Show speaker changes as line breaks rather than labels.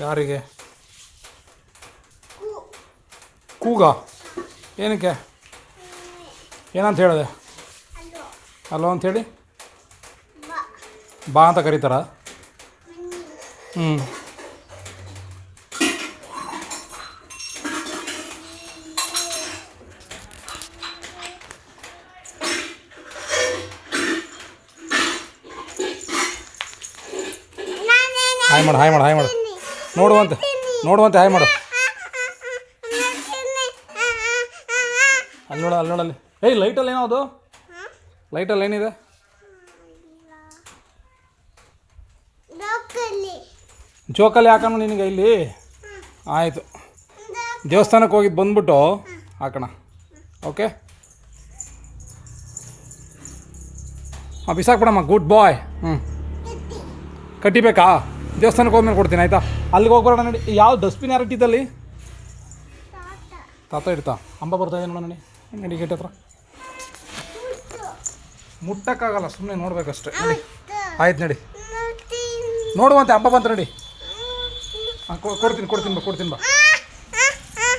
ಯಾರಿಗೆ? ಕೂಗ? ಏನಕ್ಕೆ? ಏನಂತ ಹೇಳಿದೆ? ಹಲೋ ಅಂಥೇಳಿ ಬಾ ಅಂತ ಕರೀತಾರ? ಹ್ಞೂ. ಹಾಯ್ ಮಾಡು, ಹಾಯ್ ಮಾಡು, ಹಾಯ್ ಮಾಡು. ನೋಡುವಂತೆ ಹಾಯ್ ಮಾಡು. ಅಲ್ಲಿ ನೋಡಲ್ಲಿ. ಏಯ್, ಲೈಟಲ್ಲಿ ಏನೋ ಅದು? ಲೈಟಲ್ಲಿ ಏನಿದೆ? ಜೋಕಲ್ಲಿ ಹಾಕೋಣ ನಿನಗೆ ಇಲ್ಲಿ. ಆಯಿತು, ದೇವಸ್ಥಾನಕ್ಕೆ ಹೋಗಿದ್ದು ಬಂದ್ಬಿಟ್ಟು ಹಾಕೋಣ. ಓಕೆ, ಹಾಂ, ಬಿಸಾಕ್ಬಿಡಮ್ಮ. ಗುಡ್ ಬಾಯ್. ಹ್ಞೂ, ಕಟ್ಟಿಬೇಕಾ? ದೇವಸ್ಥಾನಕ್ಕೆ ಹೋದ್ಮೇಲೆ ಕೊಡ್ತೀನಿ, ಆಯಿತಾ? ಅಲ್ಲಿಗೆ ಹೋಗ್ಬರೋಣ ನಡಿ. ಯಾವ ಡಸ್ಟ್ಬಿನ್ ಯಾರು ಇಟ್ಟಿದ್ದಲ್ಲಿ? ತಾತ ಇಡ್ತಾ? ಅಂಬ ಬರ್ತಾ ಇದೆ ನೋಡೋಣ. ನಡಿ ಗೇಟ್ ಹತ್ರ. ಮುಟ್ಟಕ್ಕಾಗಲ್ಲ, ಸುಮ್ಮನೆ ನೋಡ್ಬೇಕಷ್ಟೆ. ನಡಿ, ಆಯ್ತು ನಡಿ. ನೋಡುವಂತೆ, ಹಬ್ಬ ಬಂತು ನಡಿ. ಹಾಂ, ಕೊಡ್ತೀನಿ ಬಾ.